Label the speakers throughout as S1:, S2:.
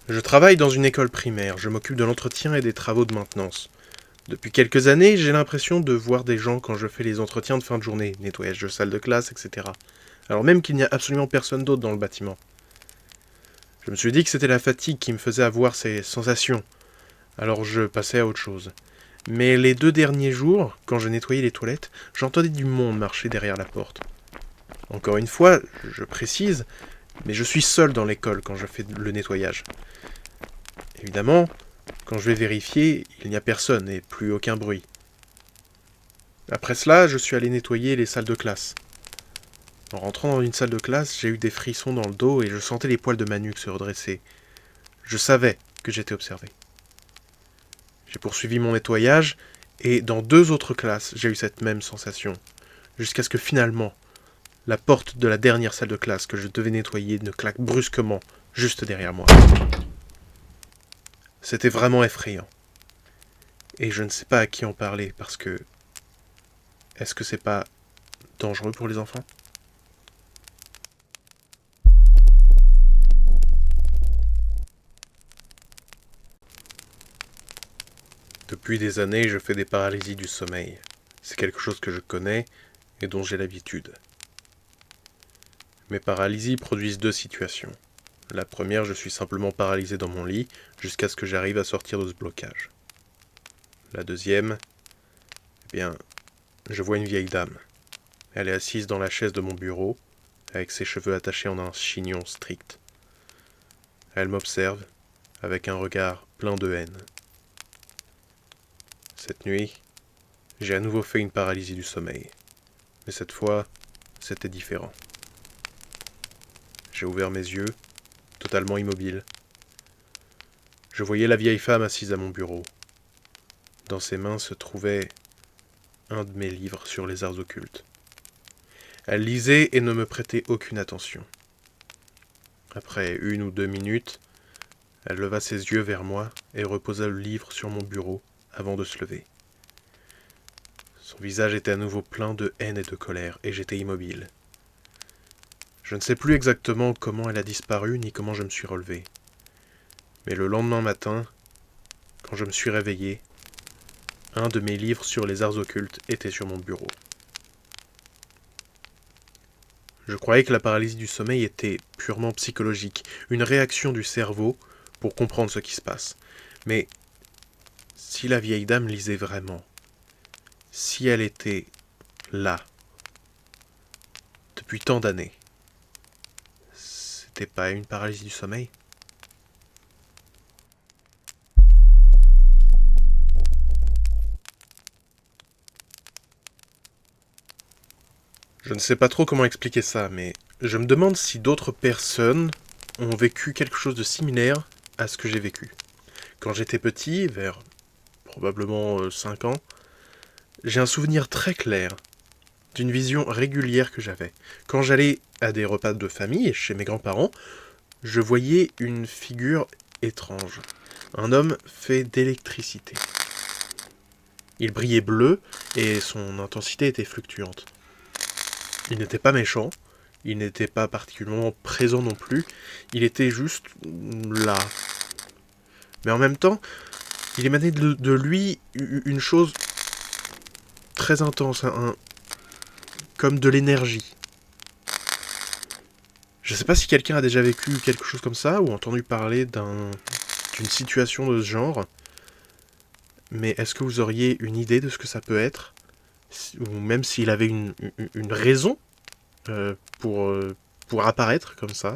S1: Je travaille dans une école primaire, je m'occupe de l'entretien et des travaux de maintenance. Depuis quelques années, j'ai l'impression de voir des gens quand je fais les entretiens de fin de journée, nettoyage de salle de classe, etc. Alors même qu'il n'y a absolument personne d'autre dans le bâtiment. Je me suis dit que c'était la fatigue qui me faisait avoir ces sensations, alors je passais à autre chose. Mais les 2 derniers jours, quand je nettoyais les toilettes, j'entendais du monde marcher derrière la porte. Encore une fois, je précise, mais je suis seul dans l'école quand je fais le nettoyage. Évidemment, quand je vais vérifier, il n'y a personne et plus aucun bruit. Après cela, je suis allé nettoyer les salles de classe. En rentrant dans une salle de classe, j'ai eu des frissons dans le dos et je sentais les poils de ma nuque se redresser. Je savais que j'étais observé. J'ai poursuivi mon nettoyage et dans 2 autres classes, j'ai eu cette même sensation. Jusqu'à ce que finalement, la porte de la dernière salle de classe que je devais nettoyer ne claque brusquement juste derrière moi. C'était vraiment effrayant. Et je ne sais pas à qui en parler parce que... Est-ce que c'est pas dangereux pour les enfants ? Depuis des années, je fais des paralysies du sommeil. C'est quelque chose que je connais et dont j'ai l'habitude. Mes paralysies produisent 2 situations. La première, je suis simplement paralysé dans mon lit jusqu'à ce que j'arrive à sortir de ce blocage. La deuxième, eh bien, je vois une vieille dame. Elle est assise dans la chaise de mon bureau, avec ses cheveux attachés en un chignon strict. Elle m'observe, avec un regard plein de haine. Cette nuit, j'ai à nouveau fait une paralysie du sommeil. Mais cette fois, c'était différent. J'ai ouvert mes yeux, totalement immobile. Je voyais la vieille femme assise à mon bureau. Dans ses mains se trouvait un de mes livres sur les arts occultes. Elle lisait et ne me prêtait aucune attention. Après 1 ou 2 minutes, elle leva ses yeux vers moi et reposa le livre sur mon bureau avant de se lever. Son visage était à nouveau plein de haine et de colère, et j'étais immobile. Je ne sais plus exactement comment elle a disparu ni comment je me suis relevé. Mais le lendemain matin, quand je me suis réveillé, un de mes livres sur les arts occultes était sur mon bureau. Je croyais que la paralysie du sommeil était purement psychologique, une réaction du cerveau pour comprendre ce qui se passe. Mais si la vieille dame lisait vraiment, si elle était là, depuis tant d'années, c'était pas une paralysie du sommeil ? Je ne sais pas trop comment expliquer ça, mais je me demande si d'autres personnes ont vécu quelque chose de similaire à ce que j'ai vécu. Quand j'étais petit, vers probablement 5 ans, j'ai un souvenir très clair d'une vision régulière que j'avais. Quand j'allais à des repas de famille chez mes grands-parents, je voyais une figure étrange. Un homme fait d'électricité. Il brillait bleu et son intensité était fluctuante. Il n'était pas méchant, il n'était pas particulièrement présent non plus, il était juste là. Mais en même temps, il émanait de lui une chose très intense, comme de l'énergie. Je ne sais pas si quelqu'un a déjà vécu quelque chose comme ça, ou entendu parler d'une situation de ce genre, mais est-ce que vous auriez une idée de ce que ça peut être ? Ou même s'il avait une raison pour apparaître comme ça,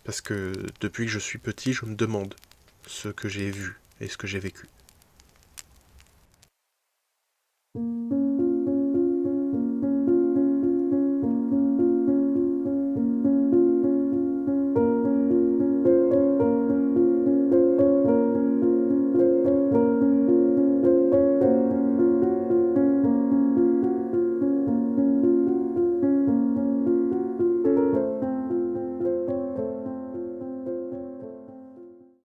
S1: parce que depuis que je suis petit, je me demande ce que j'ai vu et ce que j'ai vécu.